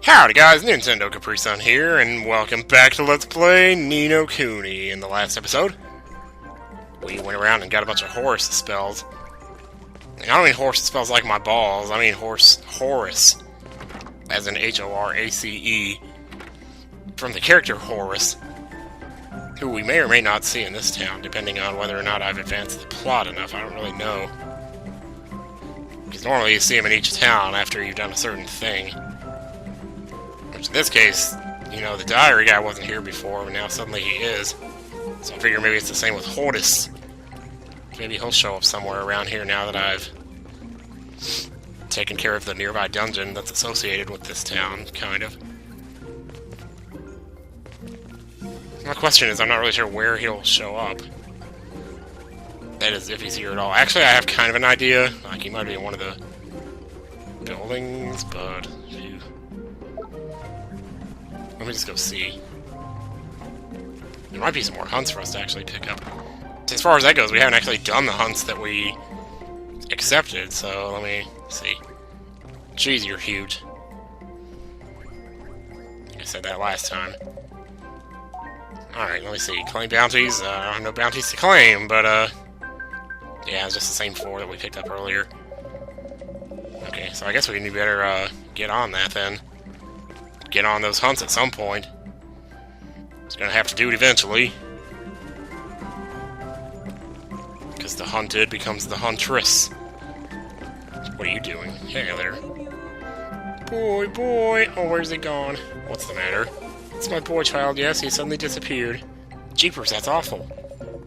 Howdy guys, Nintendo Capri-Sun here, and welcome back to Let's Play Ni no Kuni. In the last episode, we went around and got a bunch of horse spells. And I don't mean horse spells like my balls, I mean Horus, as in H-O-R-A-C-E, from the character Horus, who we may or may not see in this town, depending on whether or not I've advanced the plot enough. I don't really know. Because normally you see him in each town after you've done a certain thing. Which in this case, you know, the diary guy wasn't here before, but now suddenly he is. So I figure maybe it's the same with Horus. Maybe he'll show up somewhere around here now that I've taken care of the nearby dungeon that's associated with this town, kind of. My question is, I'm not really sure where he'll show up. That is, if he's here at all. Actually, I have kind of an idea. Like, he might be in one of the buildings, but... phew. Let me just go see. There might be some more hunts for us to actually pick up. As far as that goes, we haven't actually done the hunts that we accepted, so let me see. Jeez, you're huge. I said that last time. Alright, let me see. Claim bounties. I don't have no bounties to claim, but, yeah, it's just the same 4 that we picked up earlier. Okay, so I guess we better, get on that, then. Get on those hunts at some point. It's gonna have to do it eventually. Because the hunted becomes the huntress. What are you doing? Hey there. Boy. Oh, where's he gone? What's the matter? It's my boy child, yes, he suddenly disappeared. Jeepers, that's awful.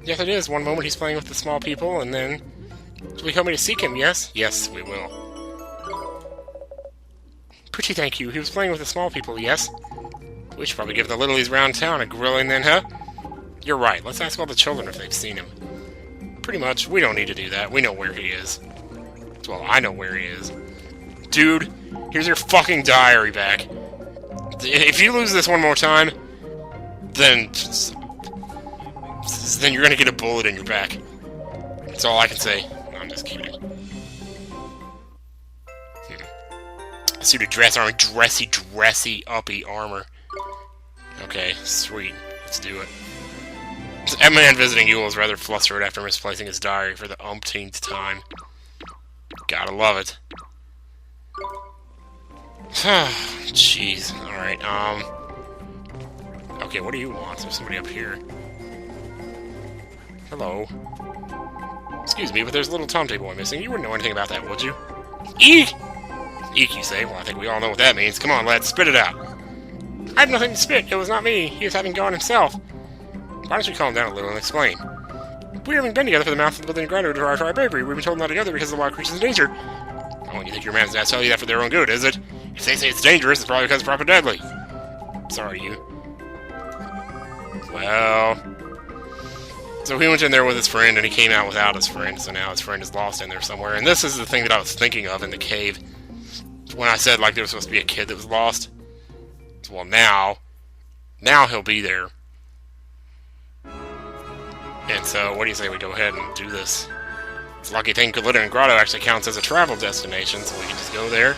Yes, it is. One moment he's playing with the small people, and then... Will you help me to seek him, yes? Yes, we will. Pretty thank you. He was playing with the small people, yes? We should probably give the littlies round town a grilling then, huh? You're right. Let's ask all the children if they've seen him. Pretty much. We don't need to do that. We know where he is. Well, I know where he is. Dude, here's your fucking diary back. If you lose this one more time, then you're gonna get a bullet in your back. That's all I can say. No, I'm just kidding. Suited dress armor, dressy, uppy armor. Okay, sweet. Let's do it. This man visiting Yule is rather flustered after misplacing his diary for the umpteenth time. Gotta love it. Jeez. Alright, okay, what do you want? There's somebody up here. Hello. Excuse me, but there's a little Tomte boy missing. You wouldn't know anything about that, would you? Eek! Eek, you say? Well, I think we all know what that means. Come on, lad, spit it out. I have nothing to spit. It was not me. He was having gone himself. Why don't you calm down a little and explain? We haven't been together for the mouth of the building ground to our bravery. We've been told not together because the wild creatures in danger. Oh, you think your man's dad tell you that for their own good, is it? If they say it's dangerous, it's probably because it's proper deadly. Sorry, you. Well... So he went in there with his friend, and he came out without his friend, so now his friend is lost in there somewhere. And this is the thing that I was thinking of in the cave. When I said, like, there was supposed to be a kid that was lost. Well, now he'll be there. And so, what do you say we go ahead and do this? It's a lucky thing Glittering Grotto actually counts as a travel destination, so we can just go there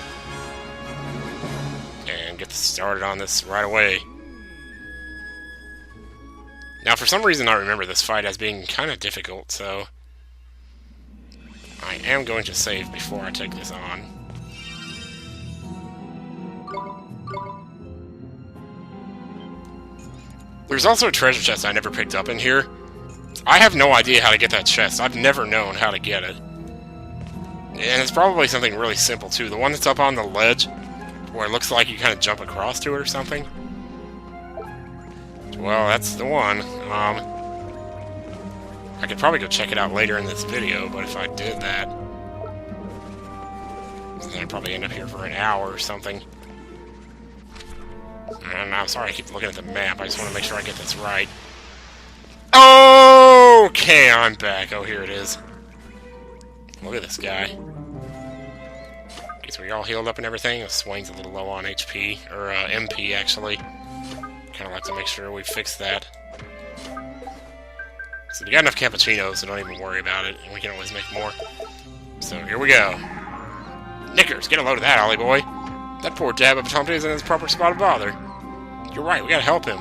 and get started on this right away. Now, for some reason, I remember this fight as being kind of difficult, so I am going to save before I take this on. There's also a treasure chest I never picked up in here. I have no idea how to get that chest. I've never known how to get it. And it's probably something really simple, too. The one that's up on the ledge, where it looks like you kind of jump across to it or something. Well, that's the one. I could probably go check it out later in this video, but if I did that, then I'd probably end up here for an hour or something. And I'm sorry I keep looking at the map. I just want to make sure I get this right. Okay, I'm back. Oh, here it is. Look at this guy. Okay, so we're all healed up and everything. Swain's a little low on HP, or MP, actually. Kind of like to make sure we fix that. So we got enough cappuccinos, so don't even worry about it. We can always make more. So here we go. Knickers, get a load of that, Ollie boy. That poor dab of a Tomte isn't in his proper spot of bother. You're right, we gotta help him.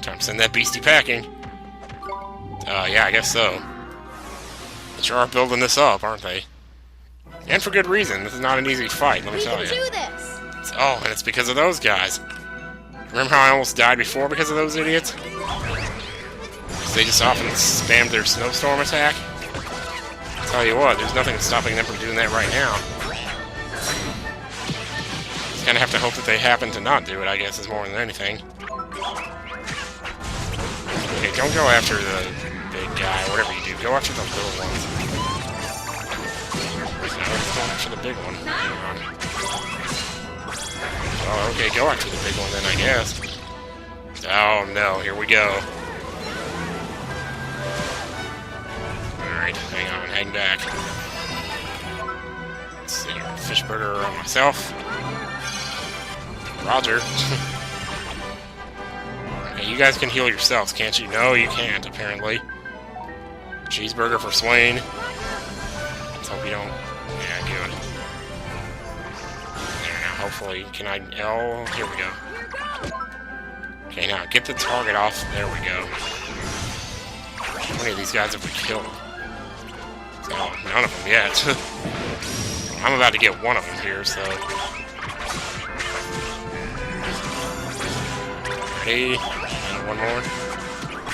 Time to send that beastie packing. Yeah, I guess so. They sure are building this up, aren't they? And for good reason. This is not an easy fight, let me tell you. We can do this! Oh, and it's because of those guys. Remember how I almost died before because of those idiots? They just often spammed their snowstorm attack. I'll tell you what, there's nothing stopping them from doing that right now. Just kind of have to hope that they happen to not do it, I guess, is more than anything. Okay, don't go after the big guy, whatever you do. Go after the little ones. No, let's go after the big one. Hang on. Oh, okay, go after the big one then, I guess. Oh no, here we go. Alright, hang on, hang back. Let's see, fish burger on myself. Roger. Okay, you guys can heal yourselves, can't you? No, you can't, apparently. Cheeseburger for Swain. Let's hope you don't... Yeah, good. There, now, hopefully, can I... Oh, here we go. Okay, now, get the target off. There we go. How many of these guys have we killed? Oh, none of them yet. I'm about to get one of them here, so... Ready? And one more.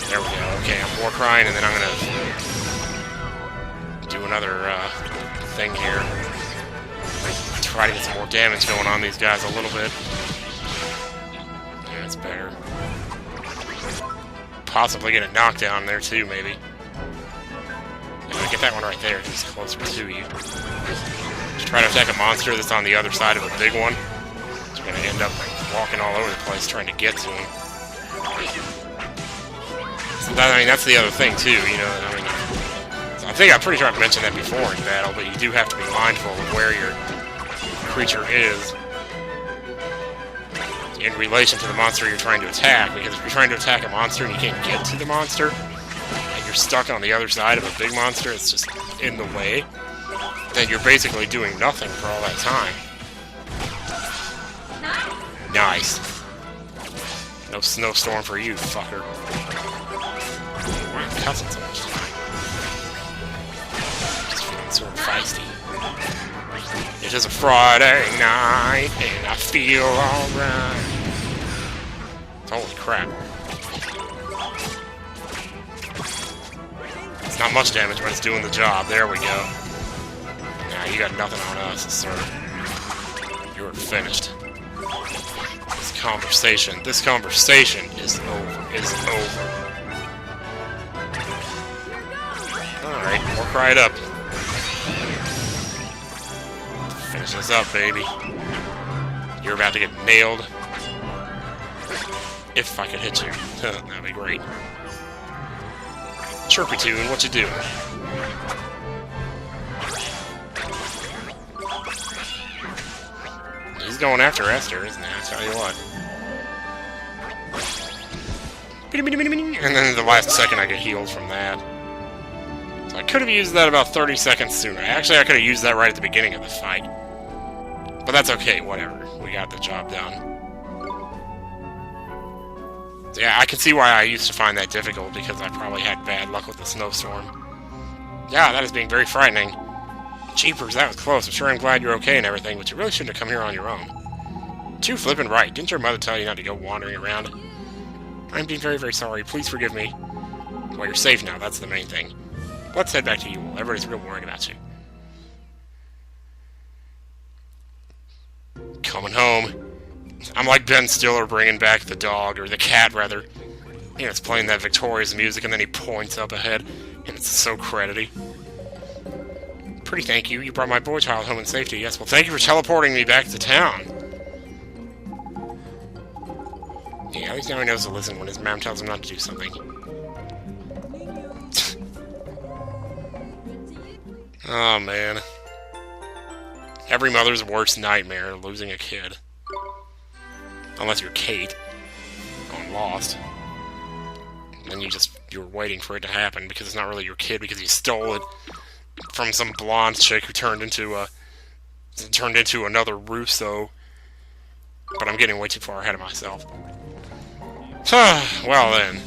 There we go. Okay, I'm war crying, and then I'm gonna do another thing here. Try to get some more damage going on these guys a little bit. Yeah, that's better. Possibly get a knockdown there too, maybe. Yeah, get that one right there. He's closer to you. Just try to attack a monster that's on the other side of a big one. You're gonna end up walking all over the place trying to get to him. So that, I mean, that's the other thing too. You know, I mean, I think I'm pretty sure I've mentioned that before in battle, but you do have to be mindful of where your creature is in relation to the monster you're trying to attack, because if you're trying to attack a monster and you can't get to the monster, and you're stuck on the other side of a big monster, it's just in the way, then you're basically doing nothing for all that time. Nice. No snowstorm for you, fucker. Why am I cussing so much tonight? Just feeling sort of feisty. It is a Friday night, and I feel alright. Holy crap. It's not much damage, but it's doing the job. There we go. Nah, you got nothing on us, sir. You're finished. This conversation is over. Alright, we'll cry it up. Finish this up, baby. You're about to get nailed. If I could hit you. That'd be great. Chirpy Tune, what you doing? He's going after Esther, isn't he? I tell you what. And then the last second I get healed from that. So I could have used that about 30 seconds sooner. Actually, I could have used that right at the beginning of the fight. But that's okay, whatever. We got the job done. So yeah, I can see why I used to find that difficult, because I probably had bad luck with the snowstorm. Yeah, that is being very frightening. Jeepers, that was close. I'm sure I'm glad you're okay and everything, but you really shouldn't have come here on your own. Too flippin' right. Didn't your mother tell you not to go wandering around? I'm being very, very sorry. Please forgive me. Well, you're safe now. That's the main thing. Let's head back to you. Everybody's real worried about you. Coming home. I'm like Ben Stiller bringing back the dog, or the cat, rather. You know, it's playing that Victoria's music, and then he points up ahead, and it's so credity. Pretty thank you. You brought my boy child home in safety. Yes, well, thank you for teleporting me back to town. Yeah, at least now he knows to listen when his mom tells him not to do something. Oh, man. Every mother's worst nightmare, losing a kid. Unless you're Kate. On Lost. And then you're waiting for it to happen, because it's not really your kid, because you stole it from some blonde chick who turned into another Russo But I'm getting way too far ahead of myself. Well then.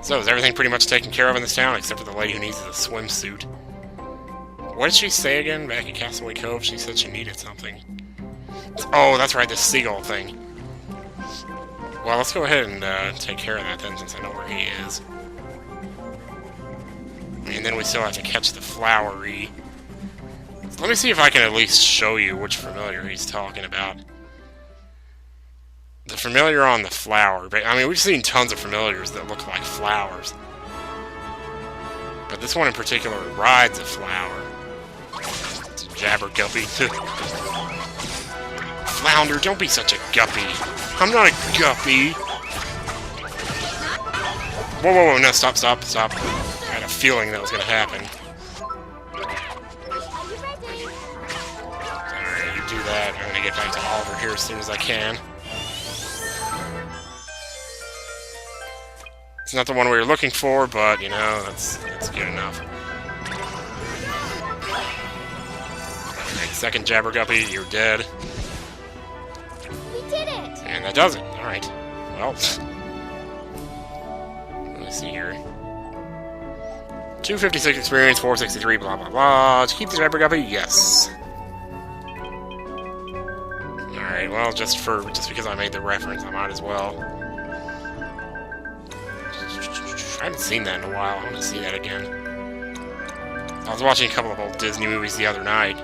So, is everything pretty much taken care of in this town, except for the lady who needs a swimsuit? What did she say again back at Castaway Cove? She said she needed something. Oh, that's right, this seagull thing. Well, let's go ahead and take care of that then, since I know where he is. And then we still have to catch the flowery. Let me see if I can at least show you which familiar he's talking about. The familiar on the flower. I mean, we've seen tons of familiars that look like flowers. But this one in particular rides a flower. It's a jabberguppy. Flounder, don't be such a guppy. I'm not a guppy. Whoa, whoa, whoa, no, stop. I had a feeling that was going to happen. Alright, you do that. I'm going to get back to Oliver here as soon as I can. It's not the one we were looking for, but, you know, that's good enough. Alright, second jabberguppy, you're dead. We did it! And that does it. Alright. Well, let me see here. 256 experience, 463, blah, blah, blah. To keep the jabberguppy? Yes. Alright, well, just because I made the reference, I might as well. I haven't seen that in a while. I want to see that again. I was watching a couple of old Disney movies the other night.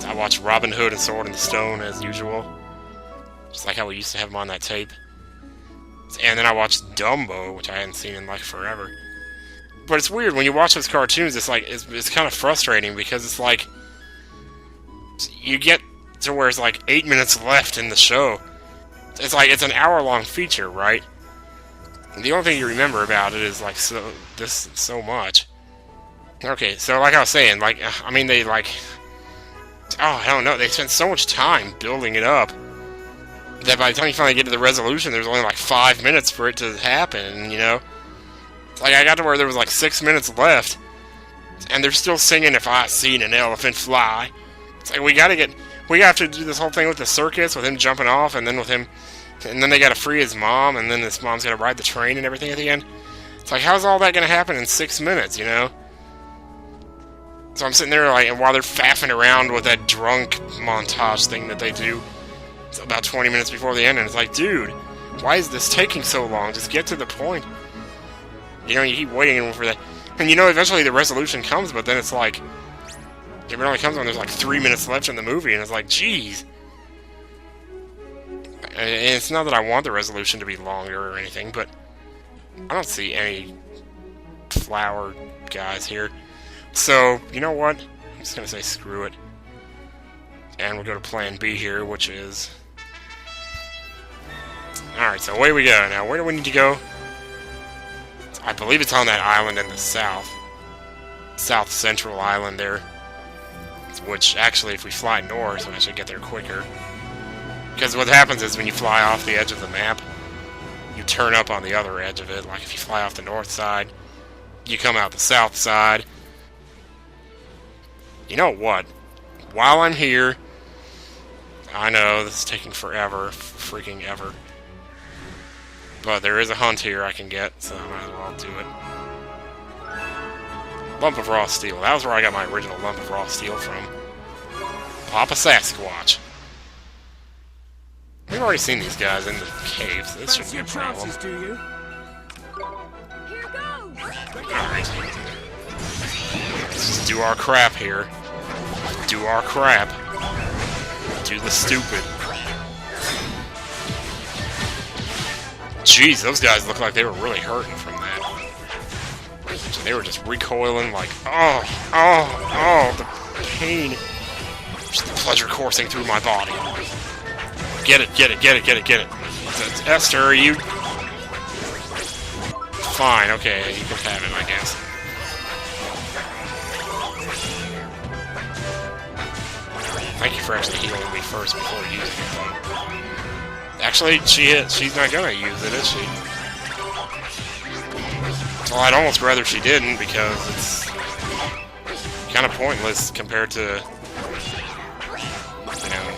I watched Robin Hood and Sword in the Stone, as usual. Just like how we used to have them on that tape. And then I watched Dumbo, which I hadn't seen in, like, forever. But it's weird, when you watch those cartoons, it's like, it's kind of frustrating, because it's like, you get to where it's like 8 minutes left in the show. It's like, it's an hour-long feature, right? The only thing you remember about it is, like, so much. Okay, so like I was saying, like, I mean, they, like... Oh, I don't know, they spent so much time building it up that by the time you finally get to the resolution, there's only, like, 5 minutes for it to happen, you know? It's like, I got to where there was, like, 6 minutes left, and they're still singing If I Seen an Elephant Fly. It's like, we have to do this whole thing with the circus, with him jumping off, and then with him... And then they gotta free his mom, and then his mom's gotta ride the train and everything at the end. It's like, how's all that gonna happen in 6 minutes, you know? So I'm sitting there, like, and while they're faffing around with that drunk montage thing that they do, it's about 20 minutes before the end, and it's like, dude, why is this taking so long? Just get to the point. You know, you keep waiting for that. And you know, eventually the resolution comes, but then it's like, it only comes when there's like 3 minutes left in the movie, and it's like, geez. And it's not that I want the resolution to be longer or anything, but I don't see any flower guys here. So, you know what? I'm just going to say screw it. And we'll go to plan B here, which is... Alright, so away we go. Now, where do we need to go? I believe it's on that island in the south. South Central Island there. Which, actually, if we fly north, I should get there quicker. Because what happens is when you fly off the edge of the map, you turn up on the other edge of it. Like if you fly off the north side, you come out the south side. You know what? While I'm here, I know this is taking forever, freaking ever. But there is a hunt here I can get, so I might as well do it. Lump of raw steel. That was where I got my original lump of raw steel from. Papa Sasquatch. We've already seen these guys in the caves, so this shouldn't be a problem. Alright. Let's just do our crap here. Do our crap. Do the stupid. Jeez, those guys look like they were really hurting from that. So they were just recoiling like, oh, the pain. Just the pleasure coursing through my body. Get it. Esther, are you... Fine, okay, you can have it, I guess. Thank you for actually healing me first before using it. Actually, she's not gonna use it, is she? Well, I'd almost rather she didn't, because it's kind of pointless compared to, you know,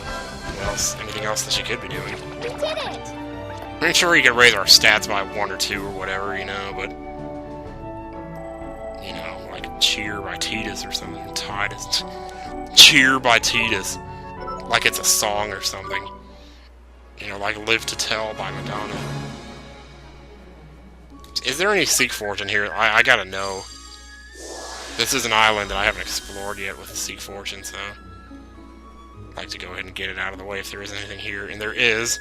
anything else that she could be doing. We did it! I'm sure you could raise our stats by 1 or 2 or whatever, you know, but... You know, like Cheer by Titus or something. Titus. Cheer by Titus. Like it's a song or something. You know, like Live to Tell by Madonna. Is there any Seek Fortune here? I gotta know. This is an island that I haven't explored yet with the Seek Fortune, so... I'd like to go ahead and get it out of the way if there is anything here. And there is.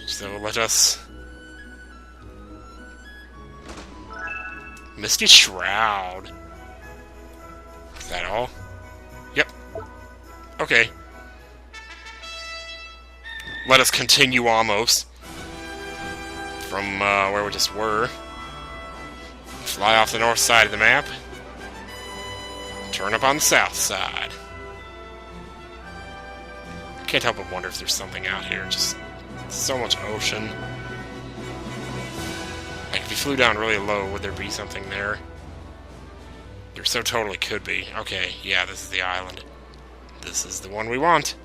So let us... Misty Shroud. Is that all? Yep. Okay. Let us continue almost. From where we just were. Fly off the north side of the map. Turn up on the south side. Can't help but wonder if there's something out here. Just so much ocean. Like, if you flew down really low, would there be something there? There so totally could be. Okay, yeah, this is the island. This is the one we want.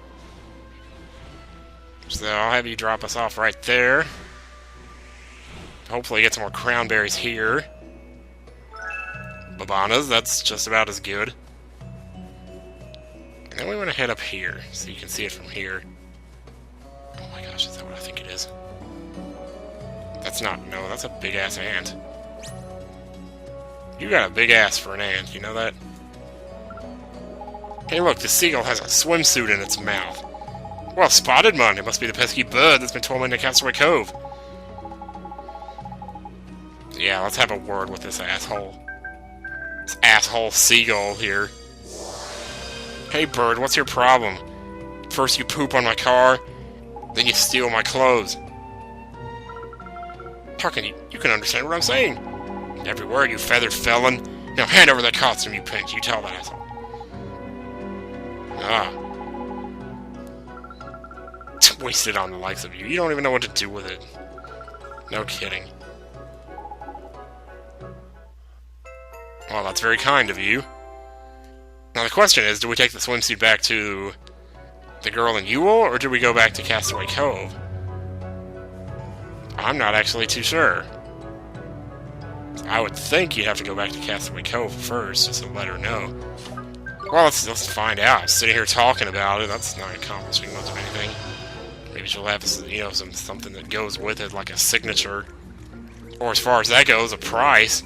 So I'll have you drop us off right there. Hopefully get some more crownberries here. Babanas, that's just about as good. And then we want to head up here, so you can see it from here. Oh my gosh, is that what I think it is? That's not, no, that's a big-ass ant. You got a big ass for an ant, you know that? Hey look, the seagull has a swimsuit in its mouth. Well spotted, man. It must be the pesky bird that's been tormenting Castaway Cove. So yeah, let's have a word with this asshole. This asshole seagull here. Hey bird, what's your problem? First you poop on my car, then you steal my clothes. How can you can understand what I'm saying? Every word, you feathered felon. Now hand over that costume, you pinch. You tell that asshole. Ah. Wasted on the likes of you. You don't even know what to do with it. No kidding. Well, that's very kind of you. Now the question is, do we take the swimsuit back to the girl in Ewell, or do we go back to Castaway Cove? I'm not actually too sure. I would think you'd have to go back to Castaway Cove first, just to let her know. Well, let's find out. Sitting here talking about it, that's not accomplishing much of anything. Maybe she'll have, you know, something that goes with it, like a signature. Or as far as that goes, a price.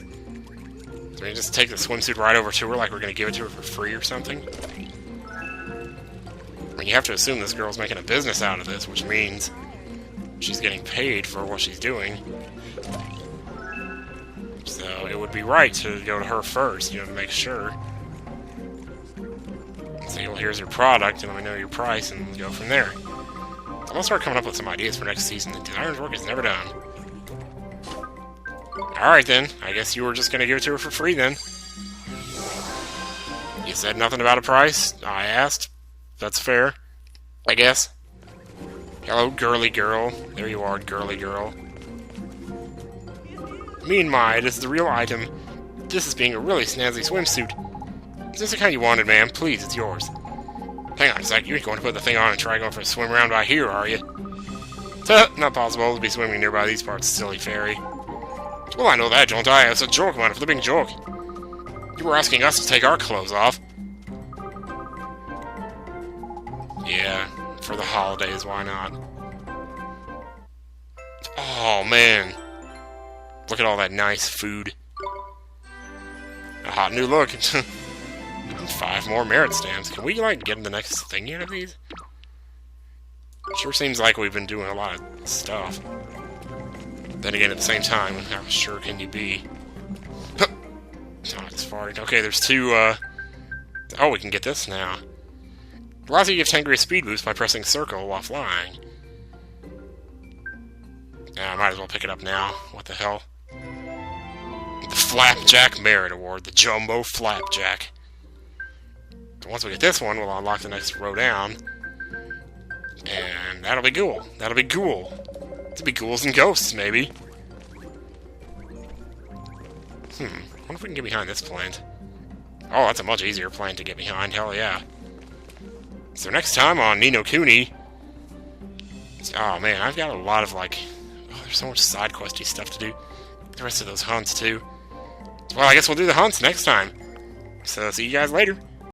So we just take the swimsuit right over to her, like we're going to give it to her for free or something. I mean, you have to assume this girl's making a business out of this, which means she's getting paid for what she's doing. So it would be right to go to her first, you know, to make sure. Say, well, here's your product, and let me know your price, and go from there. I'm gonna start coming up with some ideas for next season. The designer's work is never done. Alright then, I guess you were just gonna give it to her for free then. You said nothing about a price? I asked. That's fair, I guess. Hello, girly girl. There you are, girly girl. Me and my, this is the real item. This is being a really snazzy swimsuit. Is this the kind you wanted, ma'am? Please, it's yours. Hang on a sec, you ain't going to put the thing on and try going for a swim around by here, are you? Not possible to be swimming nearby these parts, silly fairy. Well, I know that, don't I? It's a joke, man, a flipping joke. You were asking us to take our clothes off. Yeah, for the holidays, why not? Oh, man. Look at all that nice food. A hot new look. And 5 more merit stamps. Can we, like, get the next thing out of these? Sure seems like we've been doing a lot of stuff. Then again, at the same time, how sure can you be? Oh, it's farting. Okay, there's 2, Oh, we can get this now. Allows you to give 10 degree speed boost by pressing circle while flying. Yeah, I might as well pick it up now. What the hell? The Flapjack Merit Award. The Jumbo Flapjack. Once we get this one, we'll unlock the next row down. And that'll be cool. That'll be cool. It'll be ghouls and ghosts, maybe. I wonder if we can get behind this plant. Oh, that's a much easier plant to get behind. Hell yeah. So next time on Ni no Kuni... Oh man, I've got a lot of like... Oh, there's so much side questy stuff to do. The rest of those hunts too. Well, I guess we'll do the hunts next time. So see you guys later.